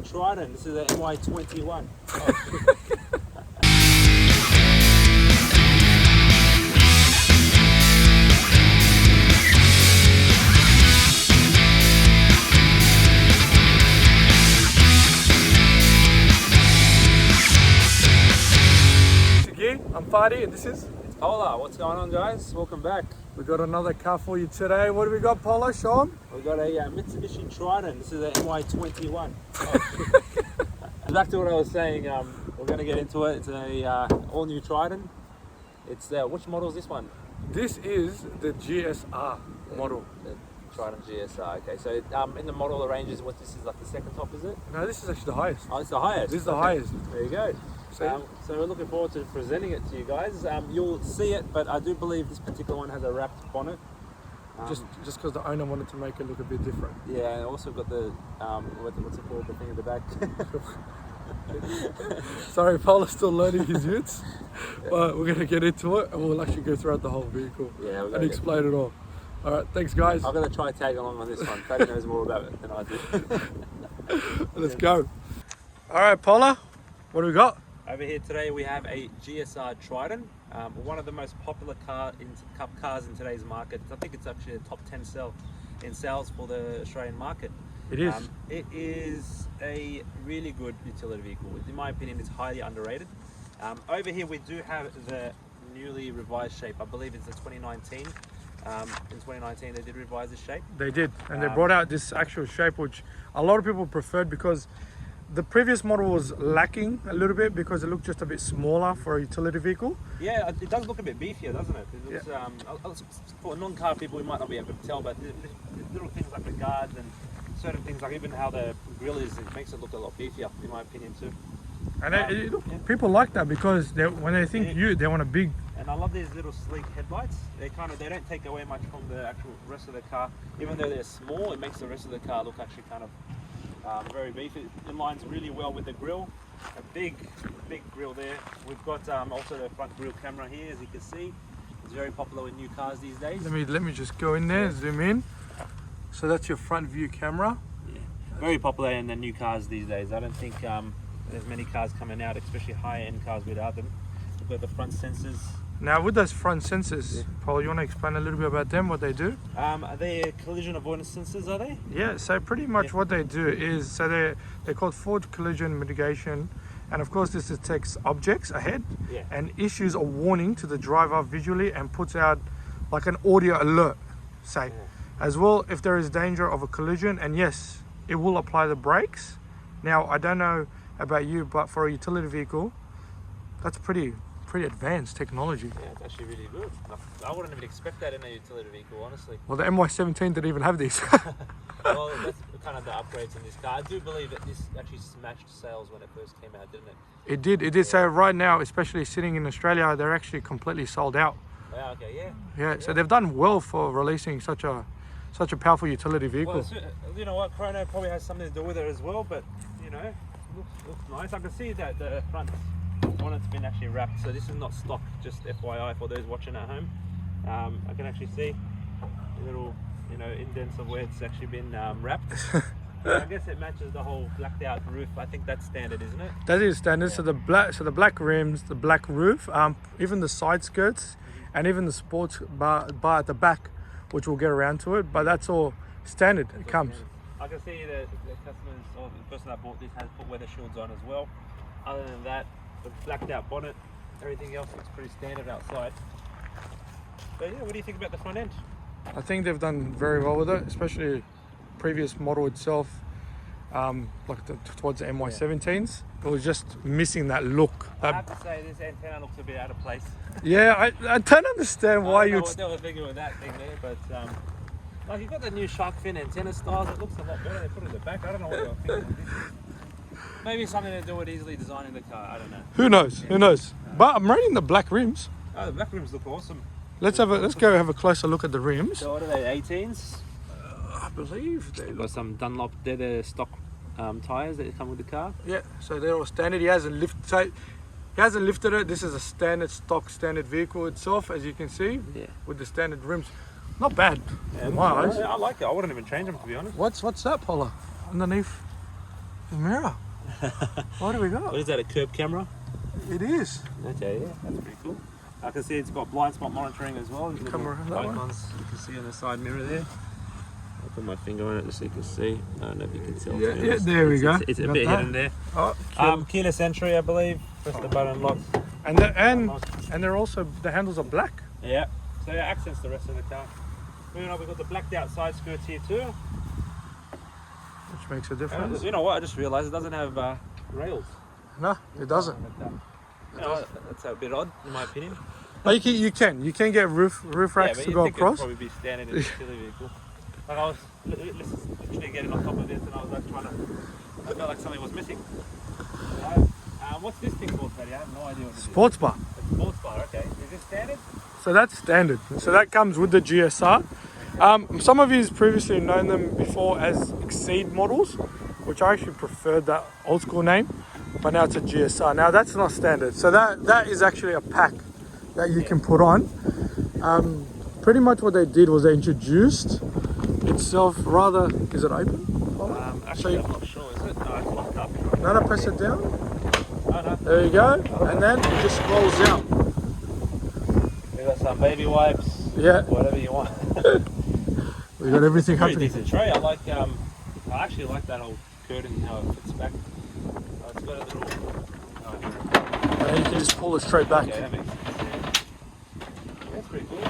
Mitsubishi Triton. This is a MY21. I'm Fadi and this is Hola, what's going on, guys? Welcome back. we got another car for you today. What do we got, Polo? Sean? We got a Mitsubishi Triton. This is a MY21. Back to what I was saying. We're going to get into it. It's a all-new Triton. It's which model is this one? This is the GSR model. The Triton GSR. Okay, so in the model ranges, what this is like the second top, is it? No, this is actually the highest. Oh, it's the highest. This is the highest. There you go. So So we're looking forward to presenting it to you guys. You'll see it, but I do believe this particular one has a wrapped bonnet. just because the owner wanted to make it look a bit different. Yeah, and also got the what's it called, the thing at the back. Sorry, Polo's still learning his utes, but we're gonna get into it and we'll actually go throughout the whole vehicle and explain it all. All right, thanks guys. I'm gonna try tag along on this one. Paddy knows more about it than I do. Let's go. All right, Polo, what do we got? Over here today we have a GSR Triton, one of the most popular cars in today's market. I think it's actually a top 10 in sales for the Australian market. It is. It is a really good utility vehicle. In my opinion, it's highly underrated. Over here we do have the newly revised shape. I believe it's the 2019. In 2019 they did revise the shape. They did, and they brought out this actual shape which a lot of people preferred because the previous model was lacking a little bit because it looked just a bit smaller for a utility vehicle. Yeah, it does look a bit beefier, doesn't it? It looks, for non-car people, we might not be able to tell, but the little things like the guards and certain things, like even how the grille is, it makes it look a lot beefier, in my opinion too. And people like that because when they think they want a big. And I love these little sleek headlights. They don't take away much from the actual rest of the car. Even though they're small, it makes the rest of the car look actually kind of very beefy. It aligns really well with the grille. A big grille there. We've got also the front grille camera here, as you can see. It's very popular with new cars these days. Let me just go in there, zoom in. So that's your front view camera. Yeah, very popular in the new cars these days. I don't think there's many cars coming out, especially higher-end cars, without them. We've got the front sensors. Now with those front sensors, Paul, you want to explain a little bit about them, what they do? Are they collision avoidance sensors, are they? Yeah, so pretty much what they do is, so they're called forward collision mitigation, and of course this detects objects ahead and issues a warning to the driver visually and puts out like an audio alert, say. As well, if there is danger of a collision, and yes, it will apply the brakes. Now, I don't know about you, but for a utility vehicle, that's pretty advanced technology. Yeah, it's actually really good. I wouldn't even expect that in a utility vehicle, honestly. Well, the MY17 didn't even have these. Well, that's kind of the upgrades in this car. I do believe that this actually smashed sales when it first came out, didn't it? It did. It did. So right now, especially sitting in Australia, they're actually completely sold out. Yeah, okay, yeah. So they've done well for releasing such a powerful utility vehicle. Well, you know what, Chrono probably has something to do with it as well, but you know, looks nice. I can see that the front bonnet's been actually wrapped, so this is not stock, just FYI for those watching at home. I can actually see the little, indents of where it's actually been wrapped. I guess it matches the whole blacked out roof. I think that's standard, isn't it? That is standard. Yeah. So the black rims, the black roof, even the side skirts, and even the sports bar at the back, which we'll get around to it. But that's all standard. It comes. I can see the customers or the person that bought this has put weather shields on as well. Other than that, the blacked out bonnet, everything else looks pretty standard outside. But yeah, what do you think about the front end? I think they've done very well with it, especially previous model itself, towards the MY17s. It was just missing that look. I have to say this antenna looks a bit out of place. Yeah, I don't understand why you. I don't know what they were thinking with that thing there, but like you've got the new shark fin antenna styles. It looks a lot better. They put it in the back. I don't know what they were thinking. Maybe something to do with easily designing the car. I don't know. Who knows? Yeah. Who knows? But I'm rating the black rims. Oh, the black rims look awesome. Let's go have a closer look at the rims. So what are they? 18s? I believe they've got some Dunlop. They're the stock tires that come with the car. Yeah. So they're all standard. He hasn't lifted it. This is a standard vehicle itself, as you can see. Yeah. With the standard rims. Not bad. Yeah, I like it. I wouldn't even change them, to be honest. What's that, Paula? Underneath? mirror. What do we got? What is that, a curb camera? It is. Okay, yeah, that's pretty cool. I can see it's got blind spot monitoring as well. Come around that one. Icons you can see on the side mirror there. I'll put my finger on it just so you can see. I don't know if you can tell. Yeah, there we go. It's a bit hidden there. Oh, Keyless entry, I believe. Press the button, lock. and they're also, the handles are black. Yeah, so it accents the rest of the car. Moving on, we've got the blacked out side skirts here too. Which makes a difference. You know what, I just realised it doesn't have rails. No, it doesn't. You know, that's a bit odd in my opinion. But you can get roof racks to go across. Probably be standard in a utility vehicle. Like I was literally getting on top of this and I was like I felt like something was missing. What's this thing called, Paddy? I have no idea what it is. Sports bar. It's sports bar, okay. Is this standard? So that's standard. So that comes with the GSR. Some of you previously known them before as Exceed models, which I actually preferred that old school name, but now it's a GSR. Now that's not standard. So that is actually a pack that you can put on. Pretty much what they did was they introduced itself rather, is it open? Actually, I'm not sure, is it? No, it's locked up. No, press it down. Oh, no. There you go. And then it just scrolls out. We've got some baby wipes. Yeah. Whatever you want. We got everything Pretty happening. decent tray. I actually like that old curtain, how it fits back. It's got a little... And you can just pull it straight back. Okay, that makes sense. Yeah. That's pretty cool.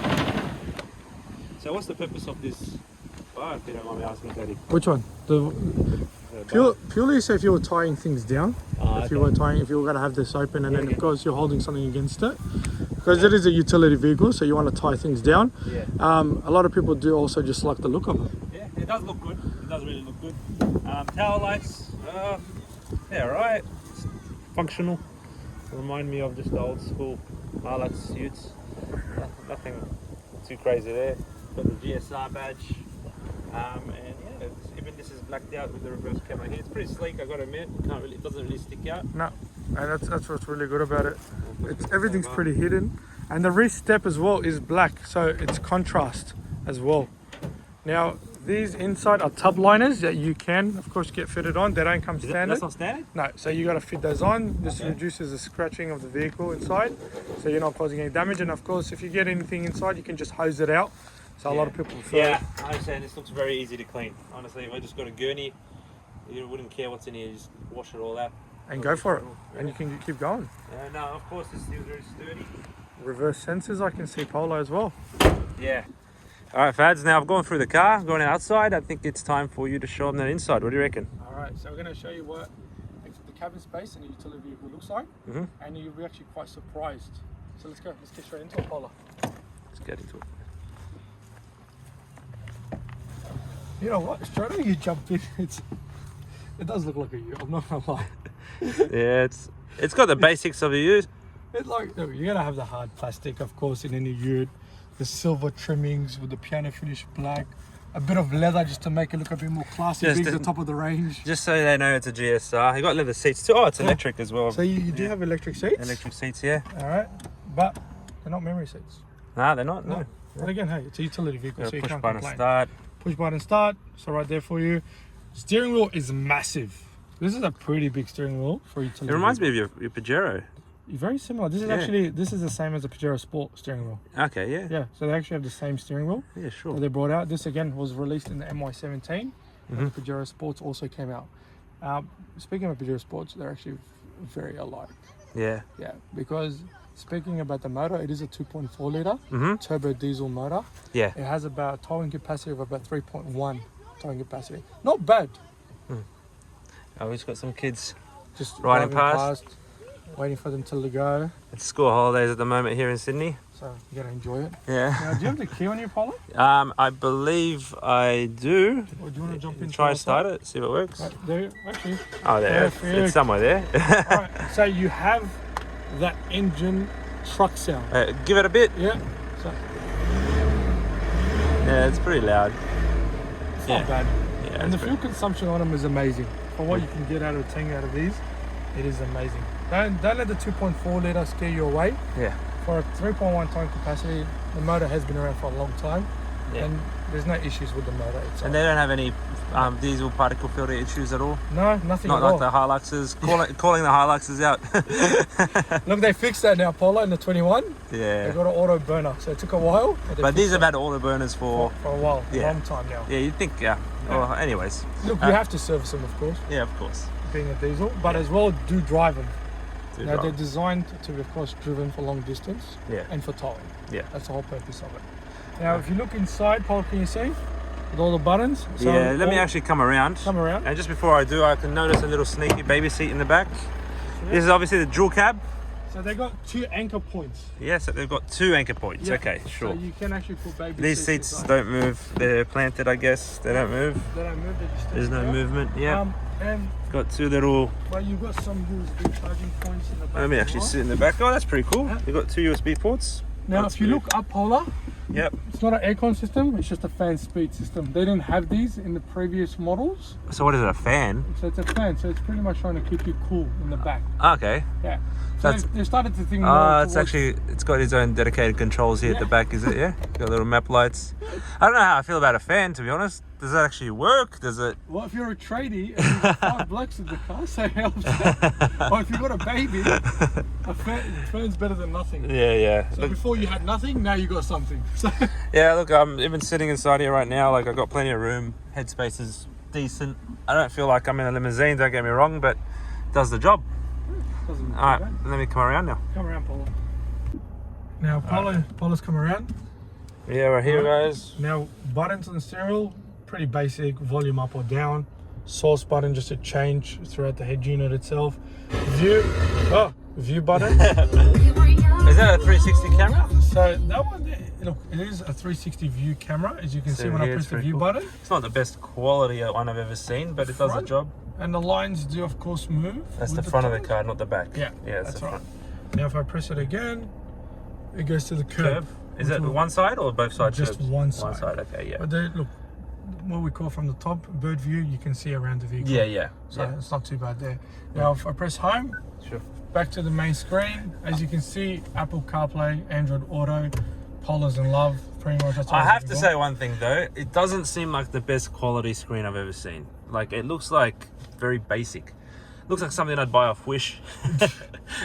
So what's the purpose of this bar, if you don't mind me asking, Daddy? Which one? Purely so if you were tying things down. If you were going to have this open and then of course you're holding something against it. Because it is a utility vehicle, so you want to tie things down. Yeah. A lot of people do also just like the look of it. Yeah, it does look good. It does really look good. Tower lights, yeah, right. It's functional. Remind me of just the old school HiLux suits. Nothing too crazy there. Got the GSR badge. And yeah, even this is blacked out with the reverse camera here. It's pretty sleek, I gotta admit. It doesn't really stick out. No, and that's what's really good about it. Everything's pretty hidden, and the rear step as well is black, so it's contrast as well. Now these inside are tub liners that you can of course get fitted on. They don't come standard. That's not standard? No, so you got to fit those on. This reduces the scratching of the vehicle inside, so you're not causing any damage. And of course if you get anything inside you can just hose it out. So a lot of people prefer I understand. This looks very easy to clean. Honestly, if I just got a gurney, you wouldn't care what's in here, you just wash it all out. And go for it. And you can keep going. Now, of course, this feels very sturdy. Reverse sensors, I can see Polo as well. Yeah. All right, Fads, now I've gone through the car, going outside. I think it's time for you to show them that inside. What do you reckon? All right, so we're going to show you what the cabin space in a utility vehicle looks like. And you'll be actually quite surprised. So let's go. Let's get straight into it, Polo. Let's get into it. You know what? Straight away you jump in, it does look like a ute, I'm not gonna lie. Yeah, it's got the basics of a ute. It's like, you're gonna have the hard plastic, of course, in any ute. The silver trimmings with the piano finish black. A bit of leather just to make it look a bit more classy, being the top of the range. Just so they know it's a GSR. You got leather seats too. Oh, it's electric as well. So you do have electric seats? Electric seats, yeah. All right, but they're not memory seats. Nah, they're not, no. But again, hey, it's a utility vehicle, so you push can't button complain. Start. Push button start, so right there for you. Steering wheel is massive. This is a pretty big steering wheel for utility. It reminds me of your Pajero. Very similar. This is actually, this is the same as the Pajero Sport steering wheel. Okay, yeah. Yeah, so they actually have the same steering wheel. Yeah, sure. That they brought out. This again was released in the MY17. And the Pajero Sports also came out. Speaking of Pajero Sports, they're actually very alike. Yeah. Yeah, because speaking about the motor, it is a 2.4 litre turbo diesel motor. Yeah. It has about towing capacity of about 3.1 towing capacity. Not bad. Oh, we've got some kids Just riding driving past, waiting for them to go. It's school holidays at the moment here in Sydney. So you gotta enjoy it. Yeah. Now, do you have the key on your Polo? I believe I do. Or do you want to jump in? Try and start it, see if it works. There, actually. Oh, there. It's somewhere there. Alright, so you have that engine truck sound. Give it a bit. Yeah. So Yeah, it's pretty loud. it's not bad. Yeah, And the fuel consumption on them is amazing. For what you can get out of a tank out of these, it is amazing. Don't let the 2.4 litre scare you away. Yeah. For a 3.1 ton capacity, the motor has been around for a long time. Yeah. And There's no issues with the motor itself. And they don't have any diesel particle filter issues at all? No, nothing Not at like all. the HiLuxes. Calling the HiLuxes out. Look, they fixed that now, Polo, in the 21. Yeah. They got an auto burner, so it took a while. But these have had auto burners for a while, yeah. a long time now. Yeah, you'd think, yeah. Well, anyways. Look, you have to service them, of course, Yeah, of course. being a diesel, but as well, do drive them. Do Now, drive. they're designed to be, of course, driven for long distance Yeah. and for towing. Yeah. That's the whole purpose of it. Now, if you look inside, Paul, can you see? With all the buttons? So Yeah, let me actually come around. Come around. And just before I do, I can notice a little sneaky baby seat in the back. This is obviously the dual cab. So they got 2 anchor points. Yes, they've got 2 anchor points. Yeah. Okay, sure. So you can actually put baby These seats inside. don't move. They're planted, I guess. They don't move. They don't move, they just There's stay no there. movement. Yeah. And Got 2 little. well, you've got some USB charging points in the back. Let me as actually well. sit in the back. Oh, that's pretty cool. Yeah. You've got 2 USB ports. Now, That's if you good. look up, Polar, Yep. it's not an aircon system, it's just a fan speed system. They didn't have these in the previous models. So what is it? A fan? So it's a fan, so it's pretty much trying to keep you cool in the back. Okay. Yeah. So That's- they started to think more It's towards- actually, it's got its own dedicated controls here at the Yeah. back, is it? Yeah. Got little map lights. I don't know how I feel about a fan, to be honest. Does that actually work? Does it? Well, if you're a tradie and you've got 5 blokes in the car, so it helps. Or if you've got a baby, a fan's better than nothing. Yeah. So Look, before you had nothing, now you got something. So yeah, look, I'm even sitting inside here right now. Like, I've got plenty of room. Headspace is decent. I don't feel like I'm in a limousine, don't get me wrong, but it does the job. doesn't look All right, too bad. let me come around now. Come around, Polo. Now, Polo's come around. Yeah, we're here, guys. Now, buttons on the steering, pretty basic, volume up or down. Source button just to change throughout the head unit itself. View button. Is that a 360 camera? So that one, look, it is a 360 view camera, as you can see when I here, press it's the very view cool. button. It's not the best quality one I've ever seen, but it does the Front. job. And the lines do, of course, move. That's the with front of the tires. car, not the back. Yeah, that's that's the right. front. Now, if I press it again, it goes to the curb. Is it which will- one side or both sides? Just curbs? one One side. side, okay, yeah. But they, look, what we call from the top, bird view, you can see around the vehicle. Yeah. So it's not too bad there. Now, if I press home, Sure. back to the main screen, as you can see, Apple CarPlay, Android Auto, Polo's in love, pretty much. That's all I I'm have to looking say for. one thing though, it doesn't seem like the best quality screen I've ever seen. Like, it looks like very basic. Looks like something I'd buy off Wish.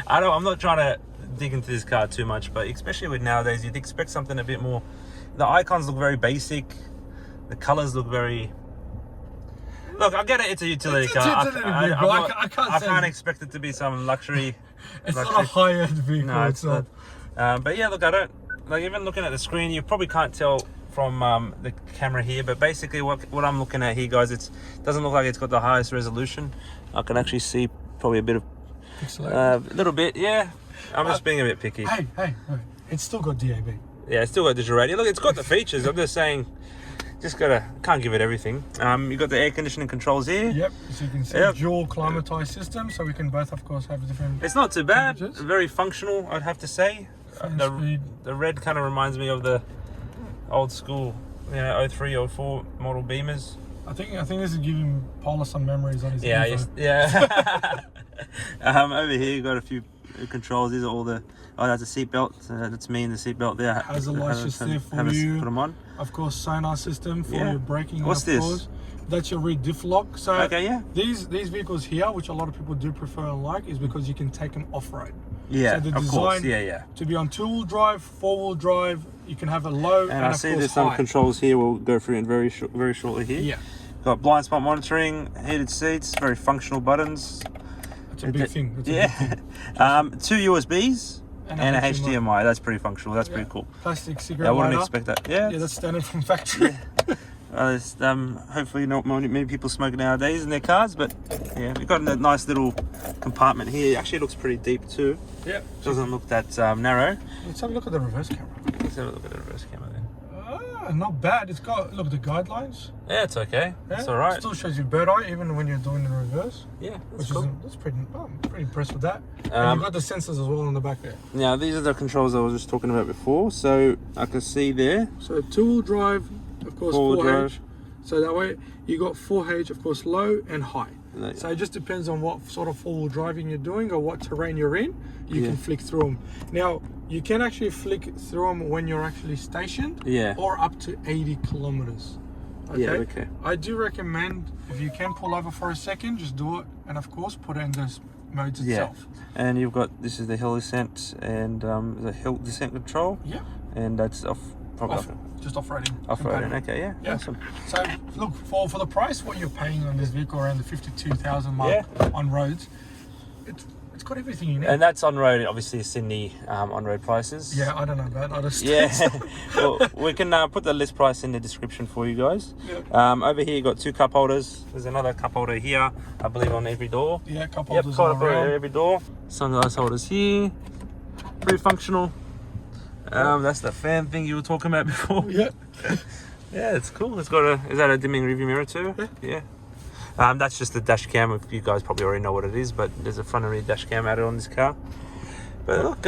I'm not trying to dig into this car too much, but especially with nowadays, you'd expect something a bit more. The icons look very basic. The colors look very. Look, I get it. It's a utility It's a car. utility vehicle. I can't say- expect it to be some luxury. It's not luxury- a high-end vehicle No, it's itself. not. But yeah, look, I don't like even looking at the screen. You probably can't tell from the camera here, but basically what I'm looking at here, guys, it doesn't look like it's got the highest resolution. I can actually see probably a bit of a little bit. Yeah, I'm just being a bit picky. Hey, it's still got DAB. Yeah, it's still got digital radio. Look, it's got the features. I'm just saying, can't give it everything. You got the air conditioning controls here. Yep, so you can see Yep. dual climatized system, so we can both, of course, have different. It's not too bad. Temperatures. Very functional, I'd have to say. Fan speed. The red kind of reminds me of the old school, 03, 04 model Beamers. I think this is giving Polo some memories on his Yeah, info. yeah. Over here you got a few controls. These are all the. Oh, that's a seatbelt. That's me in the seatbelt there. Hazard lights just there for Haven't you. put them on. Of course, sonar system for Yeah. your braking. What's and of this? course, that's your rear diff lock. So Okay, yeah. these vehicles here, which a lot of people do prefer and like, is because you can take them off road. Yeah, So the of course. design- Yeah. To be on 2-wheel drive, 4-wheel drive, you can have a low and, And I of see course there's some high. controls here. We'll go through in very shortly here. Yeah, Got blind spot monitoring, heated seats, very functional buttons. that's a big thing. That's a big Yeah. thing. 2 USBs and a HDMI. That's pretty functional. That's pretty cool. Plastic cigarette Yeah, I wouldn't lighter. expect that. Yeah. Yeah, that's standard from factory. Hopefully not many people smoke nowadays in their cars, but yeah, we've got a nice little compartment here. Actually, it looks pretty deep too. Yeah. Doesn't look that narrow. Let's have a look at the reverse camera. Let's have a look at the reverse camera then. Not bad. It's got, look, the guidelines. Yeah, it's okay. Yeah, It's all right. Still shows you bird eye even when you're doing the reverse. Yeah, Which that's cool. that's pretty. I'm pretty impressed with that. And Um, you've got the sensors as well on the back there. Now, these are the controls I was just talking about before. So I can see there. So 2-wheel drive, of course, 4-wheel 4H. drive. So that way you got 4H, of course, low and high. So it just depends on what sort of four-wheel driving you're doing or what terrain you're in. You can flick through them. Now, you can actually flick through them when you're actually stationed, or up to 80 kilometers. Okay? Yeah, okay. I do recommend, if you can pull over for a second, just do it, and of course put it in those modes itself. And you've got, this is the hill descent and the hill descent control. Yeah. And that's just off-roading. Off-roading, okay, yeah. Awesome. So look, for the price, what you're paying on this vehicle, around the 52,000 mark on roads, it's got everything you need. And that's on road, obviously Sydney on road prices. Yeah, I don't know about other states. Well, we can put the list price in the description for you guys. Over here you got 2 cup holders. There's another cup holder here, I believe, on every door. Yeah, cup holders cup holder on every door. Sunglass holders here, pretty functional. That's the fan thing you were talking about before. Yeah, it's cool. It's got is that a dimming rearview mirror too? Yeah. That's just the dash cam. You guys probably already know what it is, but there's a front and rear dash cam added on this car. But look,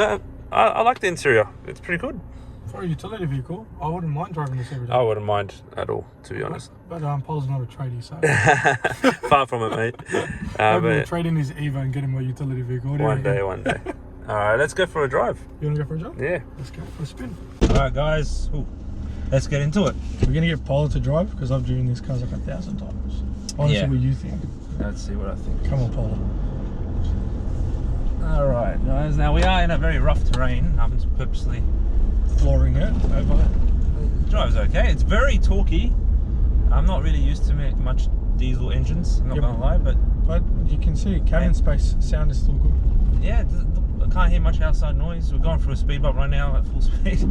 I like the interior. It's pretty good. For a utility vehicle, I wouldn't mind driving this every day. I wouldn't mind at all, to be honest. But Paul's not a tradie, so far from it, mate. Maybe we'll trade in his Evo and get him a utility vehicle. One day. All right, let's go for a drive. You want to go for a drive? Yeah. Let's go for a spin. All right, guys. Ooh, let's get into it. We're gonna get Paula to drive because I've driven these cars like 1,000 times. Honestly, what you think? Let's see what I think. Come on, Paula. All right, guys. Now we are in a very rough terrain. I'm just purposely flooring it over. It drives okay. It's very torquey. I'm not really used to much diesel engines. I'm not gonna lie, but you can see cabin space sound is still good. Yeah, I can't hear much outside noise. We're going through a speed bump right now at full speed.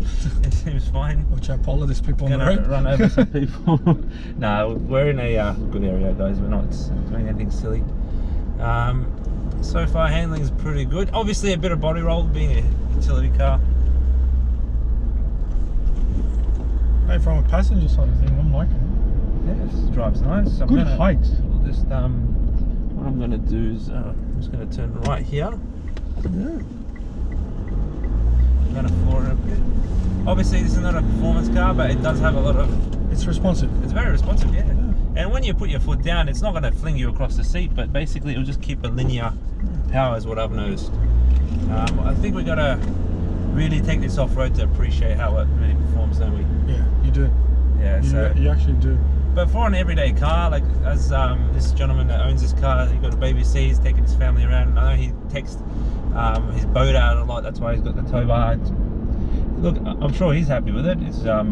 It seems fine. Watch out, Paula, there's people on the road. Run over some people. No, we're in a good area, guys. We're not doing anything silly. So far, handling is pretty good. Obviously, a bit of body roll being a utility car. Hey, from a passenger side of thing, I'm liking it. Yeah, it drives nice. Good height. We'll just what I'm gonna do is I'm just gonna turn right here. I'm gonna floor it a bit. Obviously, this is not a performance car, but it does have a lot of. It's responsive. It's very responsive, yeah. And when you put your foot down, it's not gonna fling you across the seat, but basically it'll just keep a linear power, is what I've noticed. I think we gotta really take this off road to appreciate how it really performs, don't we? Yeah, you do. Yeah, you actually do. But for an everyday car, like as this gentleman that owns this car, he got a baby seat, he's taking his family around. I know he takes his boat out a lot, that's why he's got the tow bar. Look, I'm sure he's happy with it. It's yeah.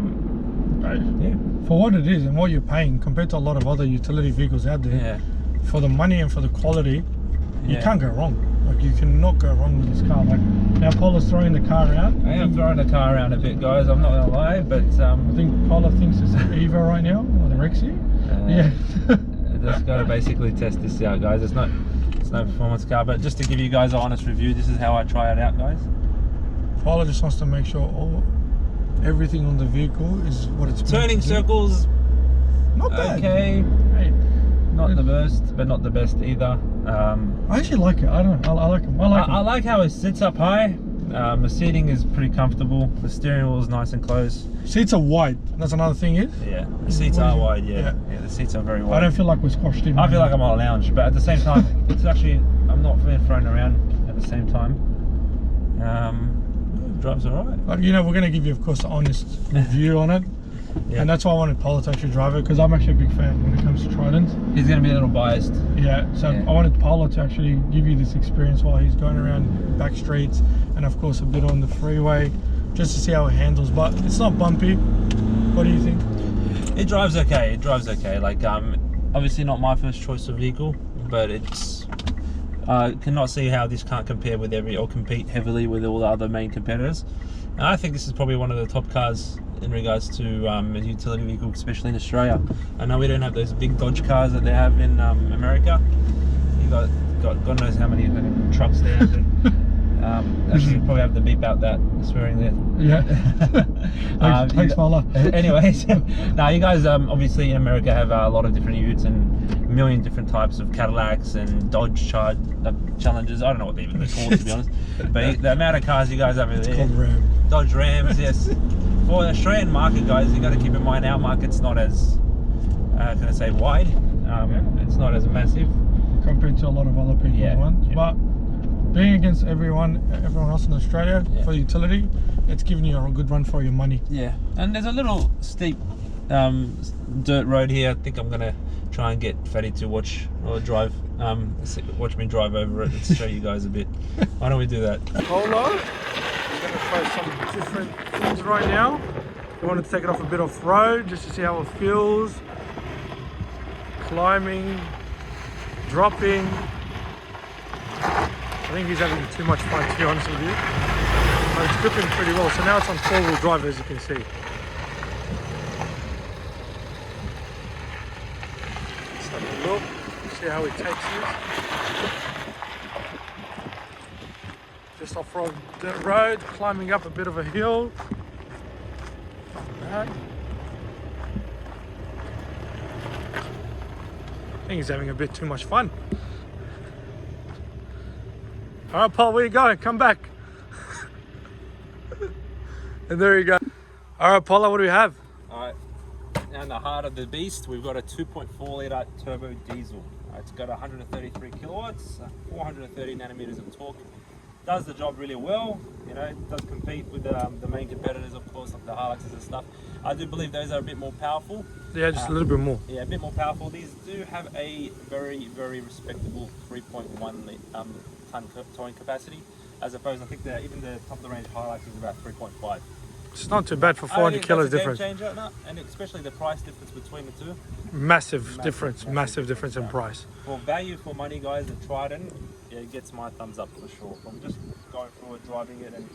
For what it is and what you're paying compared to a lot of other utility vehicles out there, for the money and for the quality, you can't go wrong. Like, you cannot go wrong with this car. Like, now Paula's throwing the car around. I am throwing the car around a bit, guys. I'm not gonna lie, but I think Paula thinks it's an Evo right now, or the Rexy. Just gotta basically test this out, guys. It's no performance car, but just to give you guys an honest review, this is how I try it out, guys. Paula just wants to make sure everything on the vehicle is what it's turning circles. Not bad. Okay. Hey. Not the worst, but not the best either. I actually like it. I don't know. I like him. I like how it sits up high. The seating is pretty comfortable. The steering wheel is nice and close. Seats are wide. That's another thing. Yeah, the seats are wide. Yeah, the seats are very wide. I don't feel like we're squashed in. I feel like I'm on a lounge, but at the same time, it's actually I'm not being thrown around at the same time. Drives alright. But you know, we're going to give you, of course, an honest review on it. Yeah. And that's why I wanted Paula to actually drive it, because I'm actually a big fan when it comes to Tritons. He's going to be a little biased. Yeah, so I wanted Paula to actually give you this experience while he's going around back streets and of course a bit on the freeway, just to see how it handles. But it's not bumpy. What do you think? It drives okay. It drives okay. Like obviously not my first choice of vehicle, but it's cannot see how this can't compare with or compete heavily with all the other main competitors. And I think this is probably one of the top cars in regards to a utility vehicle, especially in Australia. I know we don't have those big Dodge cars that they have in America. You got God knows how many trucks there. Actually, you probably have to beep out that swearing there. Yeah. Thanks, Paula. Anyways, now you guys obviously in America have a lot of different utes and a million different types of Cadillacs and Dodge Challengers. I don't know what they're even called, to be honest. But the amount of cars you guys have over there. It's called Ram. Dodge Rams, yes. For the Australian market, guys, you got to keep in mind our market's not as, can I say, wide. It's not as massive. compared to a lot of other people's ones. Yeah. But being against everyone else in Australia for utility, it's giving you a good run for your money. Yeah, and there's a little steep dirt road here. I think I'm gonna try and get Fatty to watch me drive over it and show you guys a bit. Why don't we do that? Polo, I'm going to try some different things right now. I wanted to take it off a bit off road just to see how it feels. Climbing, dropping. I think he's having too much fun, to be honest with you. But it's gripping pretty well. So now it's on 4-wheel drive, as you can see. Let's have a look, see how it takes you. Just off-road dirt road, climbing up a bit of a hill. Like that. I think he's having a bit too much fun. All right, Paul, where you going? Come back. And there you go. All right, Paula, what do we have? All right, now in the heart of the beast, we've got a 2.4 litre turbo diesel. It's got 133 kilowatts, 430 nanometers of torque. Does the job really well, you know, it does compete with the main competitors, of course, like the HiLuxes and stuff. I do believe those are a bit more powerful. Yeah, just a little bit more. Yeah, a bit more powerful. These do have a very, very respectable 3.1 ton towing capacity, as opposed, I think even the top of the range HiLux is about 3.5. It's not too bad for 400 kilos difference. Game changer, no, and especially the price difference between the two. Massive difference in price. For value for money, guys, the Triton, it gets my thumbs up for sure. From just going through it, driving it, and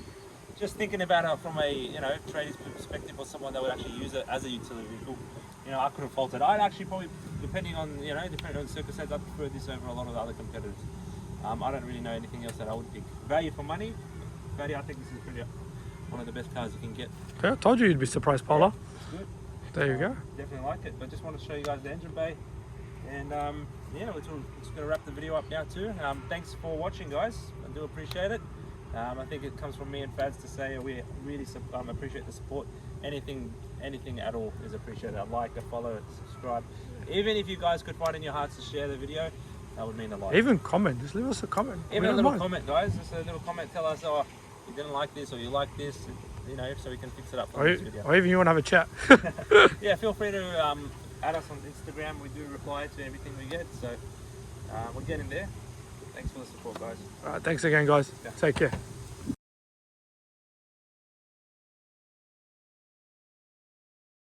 just thinking about it from a trader's perspective or someone that would actually use it as a utility vehicle. You know, I couldn't fault it. I'd actually probably, depending on the circumstance, I'd prefer this over a lot of the other competitors. I don't really know anything else that I would pick. Value for money, I think this is pretty one of the best cars you can get. Okay, I told you you'd be surprised, Paula. Yeah, good. There you go. Definitely like it, but just want to show you guys the engine bay. And yeah, we're just going to wrap the video up now too. Thanks for watching, guys. I do appreciate it. I think it comes from me and Fads to say we really appreciate the support. Anything at all is appreciated. A like, a follow, a subscribe. Even if you guys could find in your hearts to share the video, that would mean a lot. Even comment, just leave us a comment. Even a little comment, guys. Just a little comment. Tell us, oh, you didn't like this or you like this, so we can fix it up for this video. Or even you want to have a chat. Yeah, feel free to add us on Instagram. We do reply to everything we get, so we're getting there. Thanks for the support, guys. All right, thanks again, guys. Take care.